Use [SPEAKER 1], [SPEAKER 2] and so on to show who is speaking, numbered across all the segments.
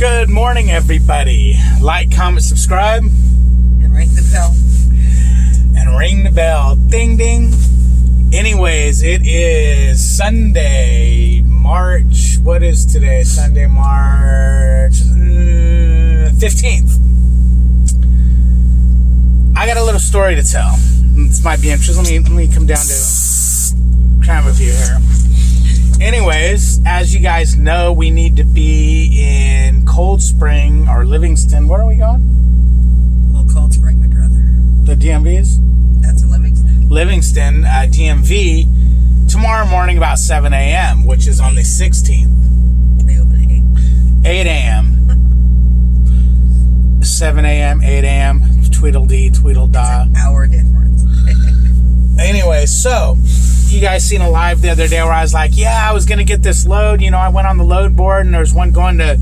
[SPEAKER 1] Good morning, everybody. Like, comment, subscribe.
[SPEAKER 2] And ring the bell.
[SPEAKER 1] And ring the bell. Ding, ding. Anyways, it is Sunday, March. What is today? Sunday, March 15th. I got a little story to tell. This might be interesting. Let me come down to crime with you here. Anyways, as you guys know, we need to be in Cold Spring or Livingston. Where are we going?
[SPEAKER 2] Well, Cold Spring, my brother.
[SPEAKER 1] The DMVs?
[SPEAKER 2] That's in Livingston.
[SPEAKER 1] Livingston, DMV, tomorrow morning about 7 a.m., which is on the 16th.
[SPEAKER 2] They open at 8.
[SPEAKER 1] 8 a.m. 7 a.m., 8 a.m., Tweedledee, Tweedledee.
[SPEAKER 2] It's an hour difference.
[SPEAKER 1] Anyway, so you guys seen a live the other day where I was like, yeah, I was going to get this load. You know, I went on the load board and there's one going to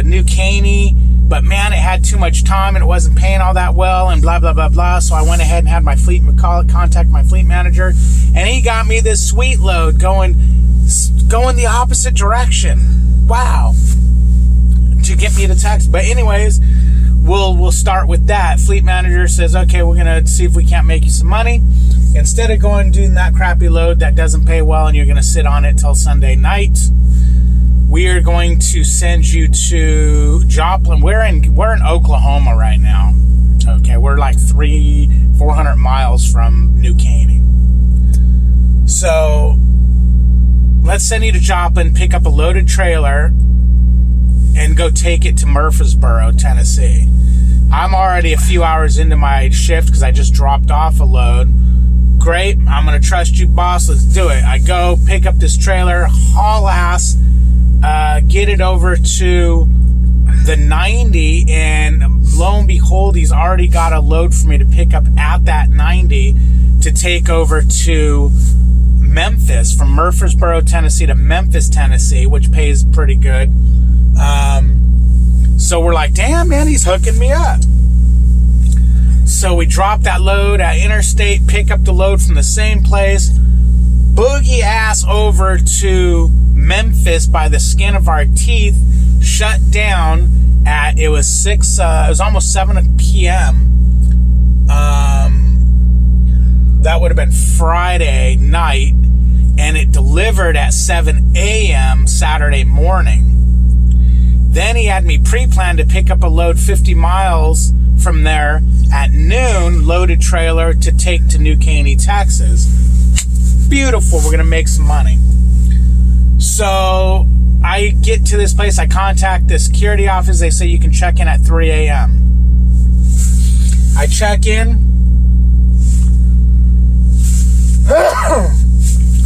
[SPEAKER 1] New Caney, but man, it had too much time and it wasn't paying all that well and blah, blah, blah, blah. So I went ahead and had my contact my fleet manager, and he got me this sweet load going the opposite direction. Wow. To get me to text. But anyways, we'll start with that. Fleet manager says, okay, we're going to see if we can't make you some money. Instead of going and doing that crappy load that doesn't pay well and you're going to sit on it till Sunday night, we are going to send you to Joplin. We're in Oklahoma right now. Okay, we're like 400 miles from New Caney. So let's send you to Joplin, pick up a loaded trailer, and go take it to Murfreesboro, Tennessee. I'm already a few hours into my shift because I just dropped off a load. Great, I'm going to trust you, boss. Let's do it. I go pick up this trailer, haul ass, get it over to the 90, and lo and behold, he's already got a load for me to pick up at that 90 to take over to Memphis, from Murfreesboro, Tennessee to Memphis, Tennessee, which pays pretty good. So we're like, damn, man, he's hooking me up. So we drop that load at Interstate, pick up the load from the same place, boogie ass over to Memphis by the skin of our teeth, shut down at, it was almost 7 p.m. That would have been Friday night, and it delivered at 7 a.m. Saturday morning. Then he had me pre-planned to pick up a load 50 miles from there at noon, loaded trailer to take to New Caney, Texas. Beautiful. We're going to make some money. So I get to this place. I contact the security office. They say you can check in at 3 a.m. I check in.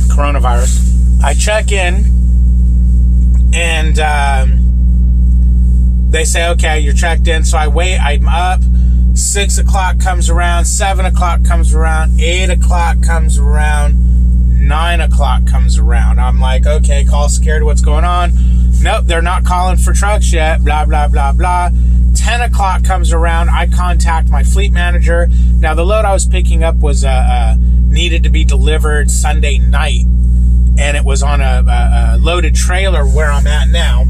[SPEAKER 1] Coronavirus. I check in, and they say, okay, you're checked in. So I wait. I'm up. 6 o'clock comes around. 7 o'clock comes around. 8 o'clock comes around. 9 o'clock comes around. I'm like, okay, call security. What's going on? Nope, they're not calling for trucks yet. Blah, blah, blah, blah. 10 o'clock comes around. I contact my fleet manager. Now, the load I was picking up was needed to be delivered Sunday night, and it was on a loaded trailer where I'm at now.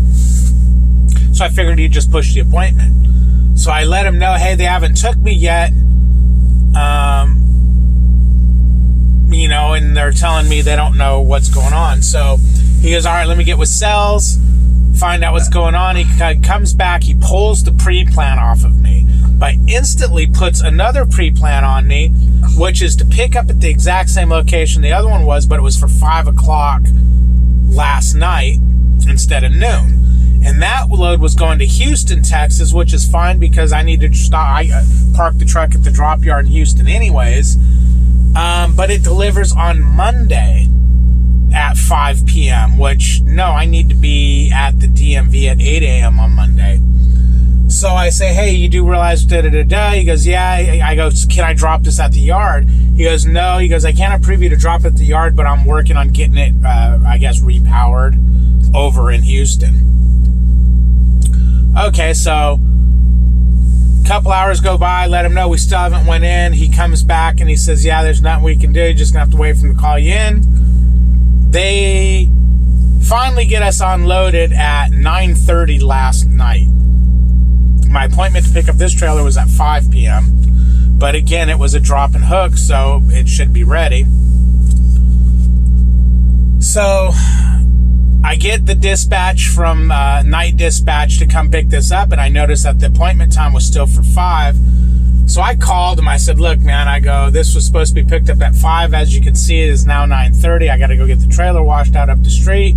[SPEAKER 1] So I figured he'd just push the appointment. So I let him know, hey, they haven't took me yet. You know, and they're telling me they don't know what's going on. So he goes, all right, let me get with sales, find out what's going on. He comes back, he pulls the pre-plan off of me, but instantly puts another pre-plan on me, which is to pick up at the exact same location the other one was, but it was for 5 o'clock last night instead of noon. And that load was going to Houston, Texas, which is fine because I need to stop. I parked the truck at the drop yard in Houston anyways. But it delivers on Monday at 5 p.m., which, no, I need to be at the DMV at 8 a.m. on Monday. So I say, hey, you do realize da-da-da-da? He goes, yeah. I go, can I drop this at the yard? He goes, no. He goes, I can't approve you to drop it at the yard, but I'm working on getting it, I guess, repowered over in Houston. Okay, so a couple hours go by, let him know we still haven't went in. He comes back and he says, yeah, there's nothing we can do. You're just going to have to wait for him to call you in. They Finally get us unloaded at 9:30 last night. My appointment to pick up this trailer was at 5 p.m. But again, it was a drop and hook, so it should be ready. So I get the dispatch from night dispatch to come pick this up, and I noticed that the appointment time was still for 5. So I called him. I said, look, man, I go, this was supposed to be picked up at 5. As you can see, it is now 9:30. I got to go get the trailer washed out up the street,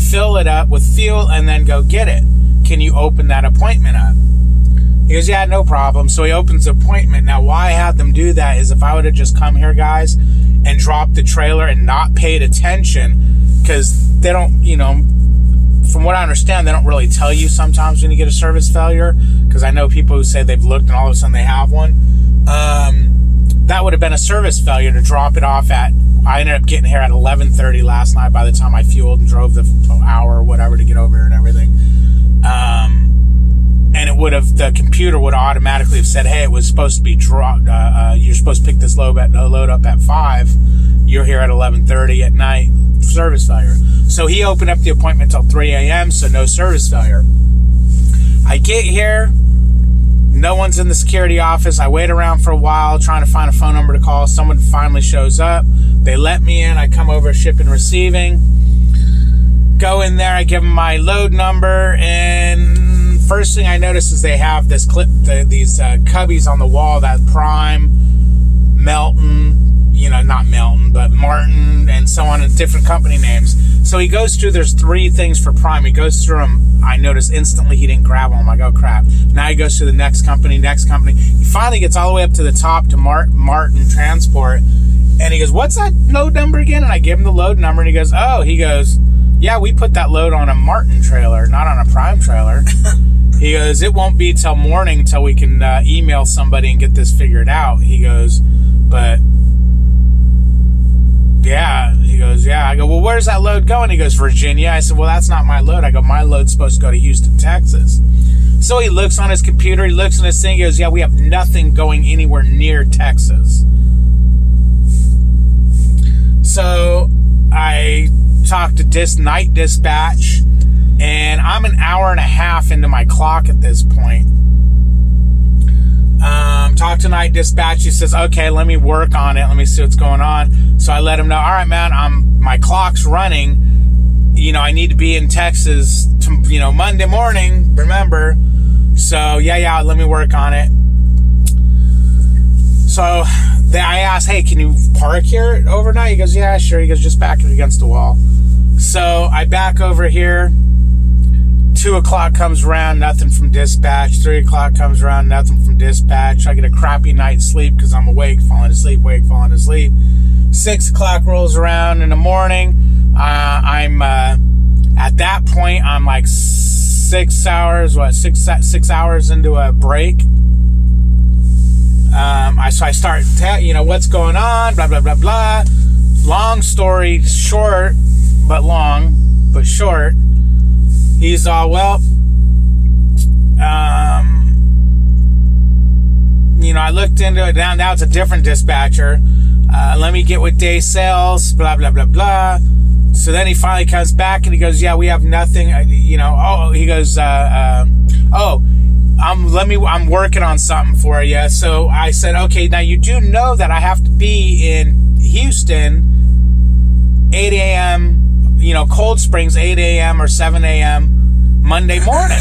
[SPEAKER 1] fill it up with fuel, and then go get it. Can you open that appointment up? He goes, yeah, no problem. So he opens the appointment. Now, why I had them do that is if I would have just come here, guys, and dropped the trailer and not paid attention, because they don't, you know, from what I understand, they don't really tell you sometimes when you get a service failure, because I know people who say they've looked and all of a sudden they have one. That would have been a service failure to drop it off at, I ended up getting here at 11:30 last night by the time I fueled and drove the hour or whatever to get over here and everything. And it would have, the computer would automatically have said, hey, it was supposed to be dropped. You're supposed to pick this load up at 5. You're here at 11:30 at night. Service failure. So he opened up the appointment till 3 a.m. So no service failure. I get here. No one's in the security office. I wait around for a while trying to find a phone number to call. Someone finally shows up. They let me in. I come over ship and receiving. Go in there. I give them my load number, and first thing I notice is they have this these cubbies on the wall that Prime, Melton, you know, not Melton, but Martin, and so on, and different company names. So he goes through, there's 3 things for Prime. He goes through them. I notice instantly he didn't grab them. I'm like, oh crap. Now he goes to the next company. He finally gets all the way up to the top to Martin Transport. And he goes, what's that load number again? And I give him the load number, and he goes, yeah, we put that load on a Martin trailer, not on a Prime trailer. He goes, it won't be till morning till we can email somebody and get this figured out. He goes, but yeah. He goes, yeah. I go, well, where's that load going? He goes, Virginia. I said, well, that's not my load. I go, my load's supposed to go to Houston, Texas. So he looks on his computer. He looks on his thing. He goes, yeah, we have nothing going anywhere near Texas. So I talked to night dispatch, and I'm an hour and a half into my clock at this point. Talk to night dispatch. He says, okay, let me work on it. Let me see what's going on. So I let him know, all right, man, my clock's running. You know, I need to be in Texas, Monday morning, remember? So yeah, let me work on it. So I asked, hey, can you park here overnight? He goes, yeah, sure. He goes, just back it against the wall. So I back over here. 2 o'clock comes around, nothing from dispatch. 3 o'clock comes around, nothing from dispatch. I get a crappy night's sleep because I'm awake, falling asleep, wake, falling asleep. 6 o'clock rolls around in the morning. I'm at that point, I'm like 6 hours into a break. So I start, what's going on, blah, blah, blah, blah. Long story short, but long, but short. He's all, well, I looked into it. Now it's a different dispatcher. Let me get with day sales, blah, blah, blah, blah. So then he finally comes back and he goes, yeah, we have nothing, he goes, I'm working on something for you. So I said, okay, now you do know that I have to be in Houston 8 a.m., Cold Springs 8 a.m. or 7 a.m. Monday morning.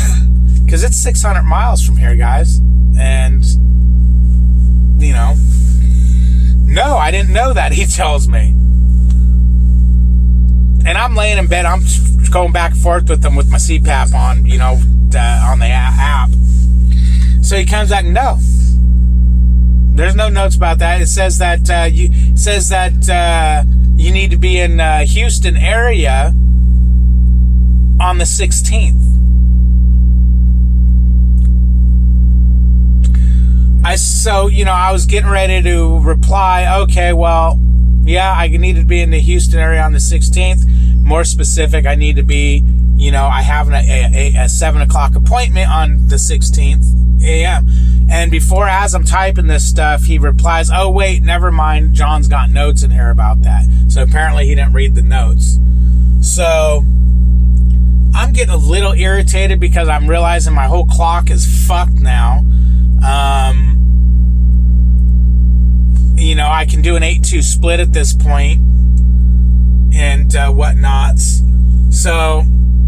[SPEAKER 1] Because it's 600 miles from here, guys. And, no, I didn't know that, he tells me. And I'm laying in bed. I'm going back and forth with him with my CPAP on, on the app. So he comes back, no. There's no notes about that. It says that you need to be in Houston area on the 16th. I was getting ready to reply, okay, well, yeah, I need to be in the Houston area on the 16th. More specific, I need to be, I have a 7 o'clock appointment on the 16th a.m. And as I'm typing this stuff, he replies, oh, wait, never mind. John's got notes in here about that. So apparently he didn't read the notes. So I'm getting a little irritated because I'm realizing my whole clock is fucked now. I can do an 8-2 split at this point and whatnots. So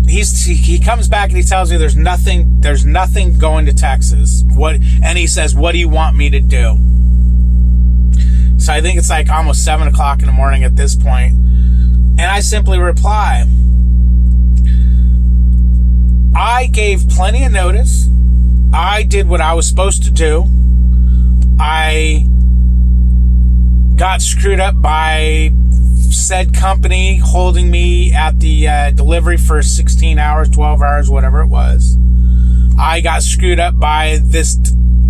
[SPEAKER 1] he comes back and he tells me there's nothing going to Texas. And he says, what do you want me to do? So I think it's like almost 7 o'clock in the morning at this point. And I simply reply, I gave plenty of notice. I did what I was supposed to do. I got screwed up by said company holding me at the delivery for 16 hours, 12 hours, whatever it was. I got screwed up by this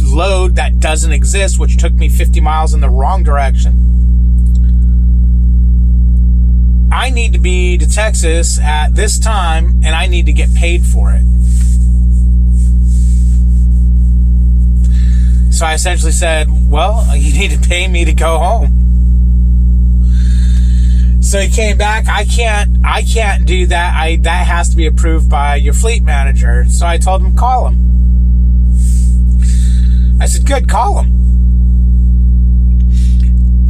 [SPEAKER 1] load that doesn't exist, which took me 50 miles in the wrong direction. I need to be to Texas at this time, and I need to get paid for it. So I essentially said, well, you need to pay me to go home. So he came back. I can't do that. That has to be approved by your fleet manager. So I told him, call him. I said, good, call him.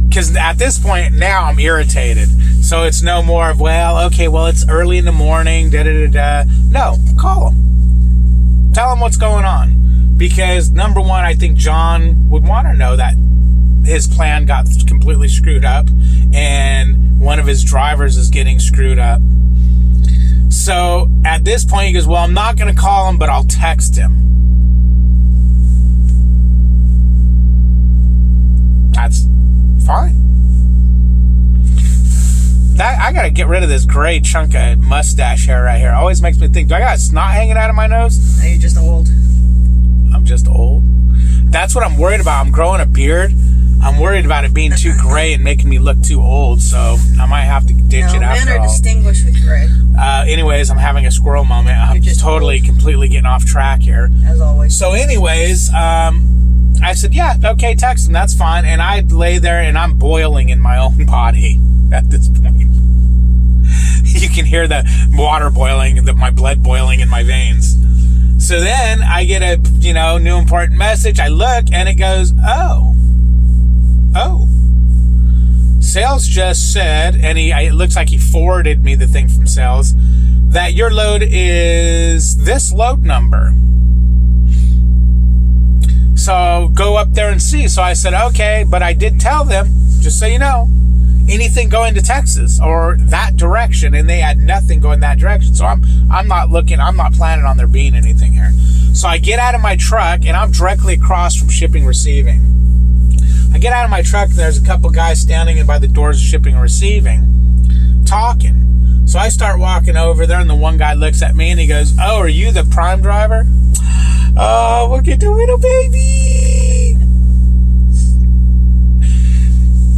[SPEAKER 1] Because at this point now I'm irritated. So it's no more of, it's early in the morning, da-da-da-da. No, call him. Tell him what's going on. Because, number one, I think John would want to know that his plan got completely screwed up and one of his drivers is getting screwed up. So, at this point, he goes, well, I'm not going to call him, but I'll text him. That's fine. I got to get rid of this gray chunk of mustache hair right here. It always makes me think, do I got snot hanging out of my nose?
[SPEAKER 2] No, you're just old.
[SPEAKER 1] I'm just old. That's what I'm worried about. I'm growing a beard. I'm worried about it being too gray and making me look too old, so I might have to ditch it after
[SPEAKER 2] men are
[SPEAKER 1] all.
[SPEAKER 2] distinguished with gray.
[SPEAKER 1] Anyways, I'm having a squirrel moment. I'm just completely getting off track here.
[SPEAKER 2] As always.
[SPEAKER 1] So anyways, I said, yeah, okay, text him. That's fine. And I lay there and I'm boiling in my own body at this point. You can hear the water boiling, my blood boiling in my veins. So then I get a, new important message. I look and it goes, oh, sales just said, and it looks like he forwarded me the thing from sales, that your load is this load number. So go up there and see. So I said, okay, but I did tell them, just so you know, anything going to Texas or that direction, and they had nothing going that direction. So I'm not planning on there being anything here. So I get out of my truck and I'm directly across from shipping receiving. I get out of my truck and there's a couple guys standing by the doors of shipping and receiving talking. So I start walking over there and the one guy looks at me and he goes, oh, are you the prime driver? Oh, look at the little baby.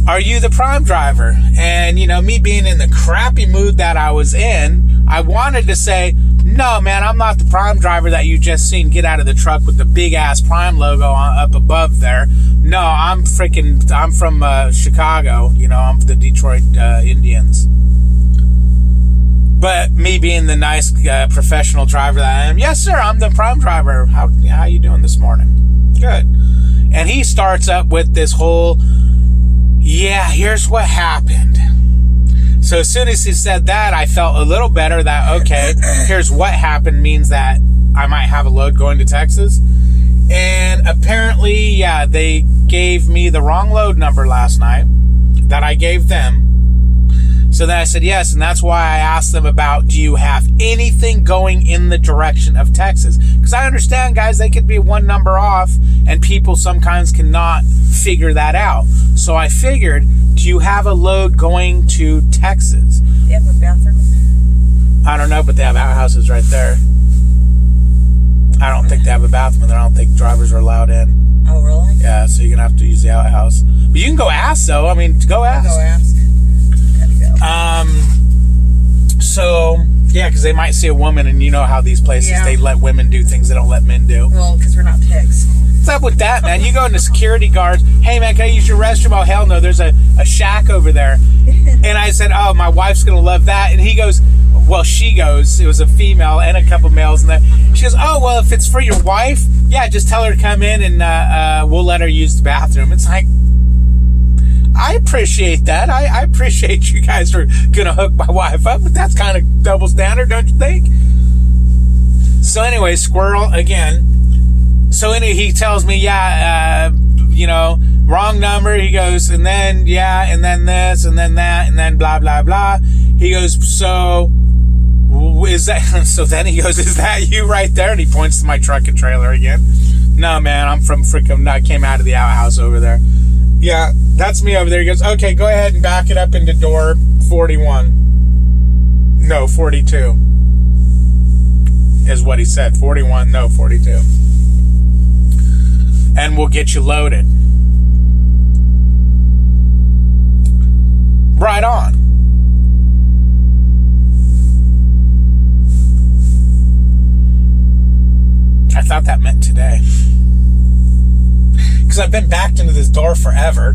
[SPEAKER 1] Are you the prime driver? And, me being in the crappy mood that I was in, I wanted to say, no, man, I'm not the prime driver that you just seen get out of the truck with the big-ass prime logo up above there. No, I'm from Chicago. I'm the Detroit Indians. But me being the nice professional driver that I am, yes, sir, I'm the prime driver. How you doing this morning? Good. And he starts up with this whole, yeah, here's what happened. So as soon as he said that, I felt a little better that, okay, here's what happened means that I might have a load going to Texas. And apparently, yeah, they gave me the wrong load number last night that I gave them. So then I said yes, and that's why I asked them about, do you have anything going in the direction of Texas? Because I understand, guys, they could be one number off, and people sometimes cannot figure that out. So I figured, do you have a load going to Texas?
[SPEAKER 2] Do you have a bathroom in there?
[SPEAKER 1] I don't know, but they have outhouses right there. I don't think they have a bathroom in there. I don't think drivers are allowed in.
[SPEAKER 2] Oh, really?
[SPEAKER 1] Yeah, so you're going to have to use the outhouse. But you can go ask, though. I mean, go ask.
[SPEAKER 2] I'll go ask.
[SPEAKER 1] So, yeah, because they might see a woman, and you know how these places, they let women do things they don't let men do.
[SPEAKER 2] Well, because we're not pigs.
[SPEAKER 1] What's up with that, man? You go into security guards, hey, man, can I use your restroom? Oh, hell no, there's a shack over there. And I said, oh, my wife's going to love that. And he goes, well, she goes, it was a female and a couple males, and she goes, oh, well, if it's for your wife, yeah, just tell her to come in and we'll let her use the bathroom. It's like, I appreciate that. I appreciate you guys are going to hook my wife up, but that's kind of double standard, don't you think? So anyway, Squirrel, again. So anyway, he tells me, yeah, wrong number. He goes, and then, yeah, and then this, and then that, and then blah, blah, blah. He goes, so is that, so then he goes, is that you right there? And he points to my truck and trailer again. No, man, I'm from freaking, I came out of the outhouse over there. Yeah, that's me over there. He goes, okay, go ahead and back it up into door 41. No, 42 is what he said. 41, no, 42. And we'll get you loaded. Right on. I thought that meant today. Because I've been backed into this door forever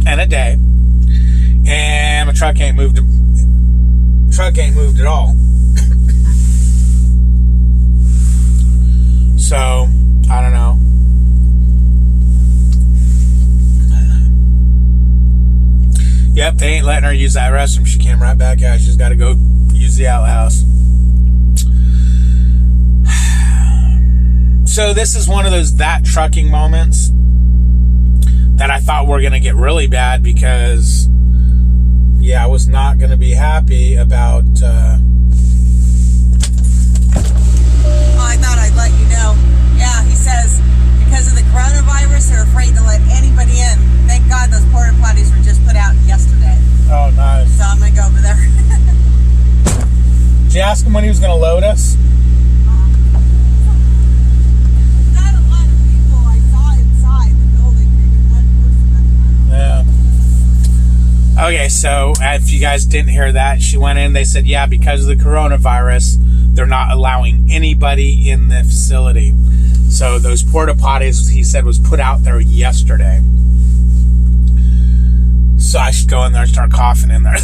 [SPEAKER 1] and a day. And my truck ain't moved. Truck ain't moved at all. So, I don't know. Yep, they ain't letting her use that restroom. She came right back out. She's got to go use the outhouse. So this is one of those that trucking moments that I thought were going to get really bad because, yeah, I was not going to be happy about...
[SPEAKER 2] I thought I'd let you know. Yeah, he says because of the coronavirus, they're afraid to let anybody in. Thank God those porta potties were just put out yesterday.
[SPEAKER 1] Oh, nice.
[SPEAKER 2] So I'm going to go over there.
[SPEAKER 1] Did you ask him when he was going to load us?
[SPEAKER 2] Not a lot of people I saw inside the building. Maybe one person.
[SPEAKER 1] Yeah. Okay, so if you guys didn't hear that, she went in. They said, yeah, because of the coronavirus, they're not allowing anybody in the facility. So those porta potties, he said, was put out there yesterday. So I should go in there and start coughing in there.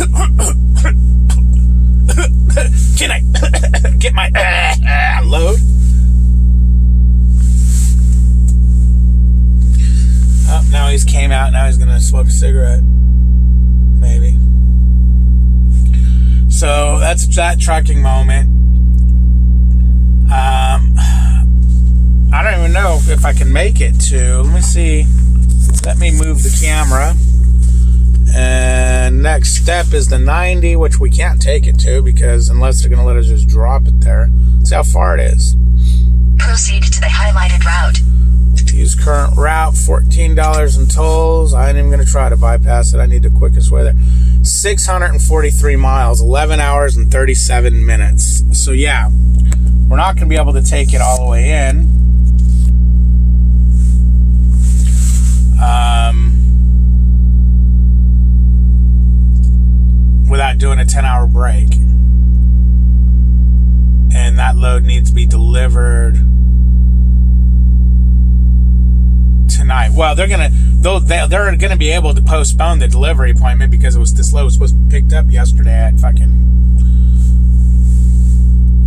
[SPEAKER 1] Can I get my load? Oh, now he's came out. Now he's going to smoke a cigarette. Maybe. So that's that trucking moment. I don't even know if I can make it to. Let me see. Let me move the camera. And next step is the 90, which we can't take it to because unless they're going to let us just drop it there. See how far it is.
[SPEAKER 3] Proceed to the highlighted route.
[SPEAKER 1] Use current route, $14 in tolls. I ain't even going to try to bypass it. I need the quickest way there. 643 miles, 11 hours and 37 minutes. So yeah, we're not going to be able to take it all the way in. Without doing a 10-hour break. And that load needs to be delivered tonight. Well, they're gonna be able to postpone the delivery appointment because this load was supposed to be picked up yesterday at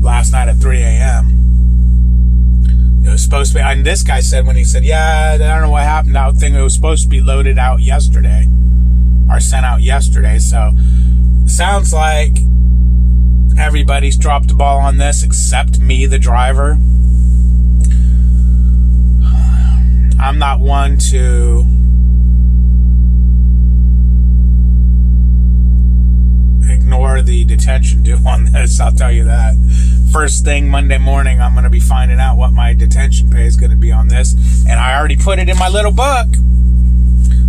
[SPEAKER 1] last night at 3 a.m. It was supposed to be, and this guy said when he said, yeah, I don't know what happened, that thing was supposed to be loaded out yesterday or sent out yesterday. So sounds like everybody's dropped the ball on this except me, the driver. I'm not one to ignore the detention due on this, I'll tell you that. First thing Monday morning, I'm going to be finding out what my detention pay is going to be on this. And I already put it in my little book,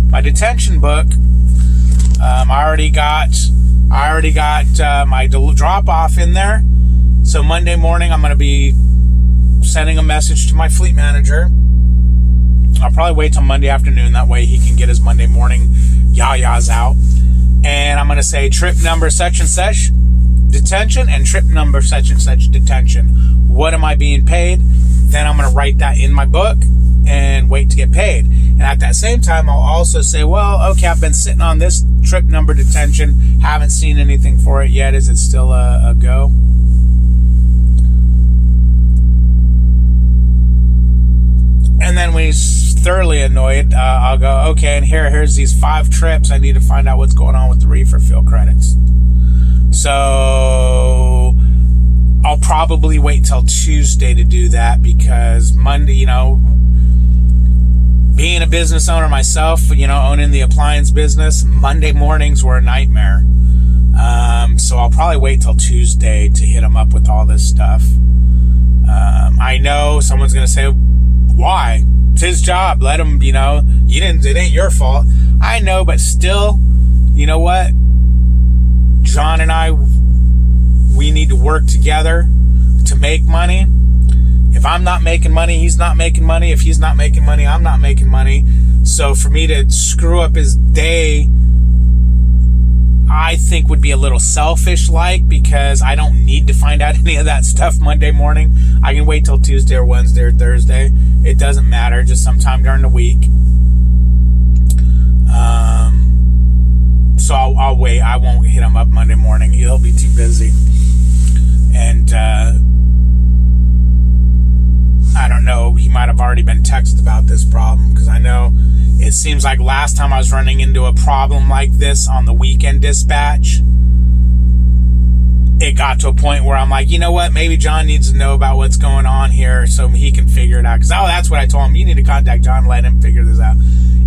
[SPEAKER 1] my detention book. I already got my drop off in there. So Monday morning, I'm going to be sending a message to my fleet manager. I'll probably wait till Monday afternoon. That way he can get his Monday morning yah-yahs out. And I'm going to say trip number such and such detention and trip number such and such detention. What am I being paid? Then I'm going to write that in my book and wait to get paid. And at that same time, I'll also say, well, okay, I've been sitting on this trip number detention. Haven't seen anything for it yet. Is it still a go? And then when he's thoroughly annoyed, I'll go, okay, and here's these 5 trips. I need to find out what's going on with the reefer fuel credits. So I'll probably wait till Tuesday to do that, because Monday, you know, being a business owner myself, you know, owning the appliance business, Monday mornings were a nightmare. So I'll probably wait till Tuesday to hit him up with all this stuff. I know someone's going to say, why? It's his job. Let him, you know, it ain't your fault. I know, but still, you know what? John and I, we need to work together to make money. If I'm not making money, he's not making money. If he's not making money, I'm not making money. So for me to screw up his day, I think would be a little selfish-like, because I don't need to find out any of that stuff Monday morning. I can wait till Tuesday or Wednesday or Thursday. It doesn't matter, just sometime during the week. So I'll wait. I won't hit him up Monday morning. He'll be too busy. And I don't know, he might have already been texted about this problem, because I know it seems like last time I was running into a problem like this on the weekend dispatch, it got to a point where I'm like, you know what, maybe John needs to know about what's going on here so he can figure it out. Because, that's what I told him. You need to contact John, let him figure this out.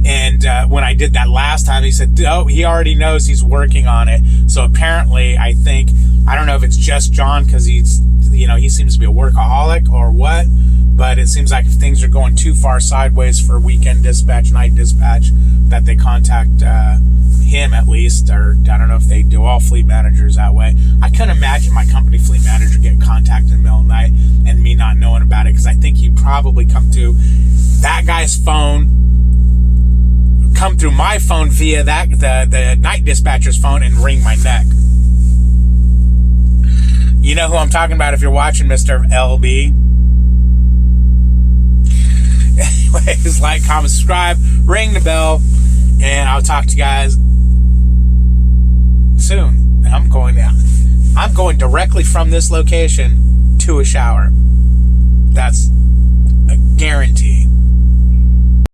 [SPEAKER 1] And when I did that last time, he said, he already knows, he's working on it. So apparently, I don't know if it's just John, because he's, you know, he seems to be a workaholic or what. But it seems like if things are going too far sideways for weekend dispatch, night dispatch, that they contact him at least. Or I don't know if they do all fleet managers that way. I couldn't imagine my company fleet manager getting contacted in the middle of the night and me not knowing about it, because I think he'd probably come through that guy's phone, come through my phone via the night dispatcher's phone, and wring my neck. You know who I'm talking about if you're watching, Mr. LB. Anyways, like, comment, subscribe, ring the bell, and I'll talk to you guys soon. And I'm going directly from this location to a shower. That's a guarantee.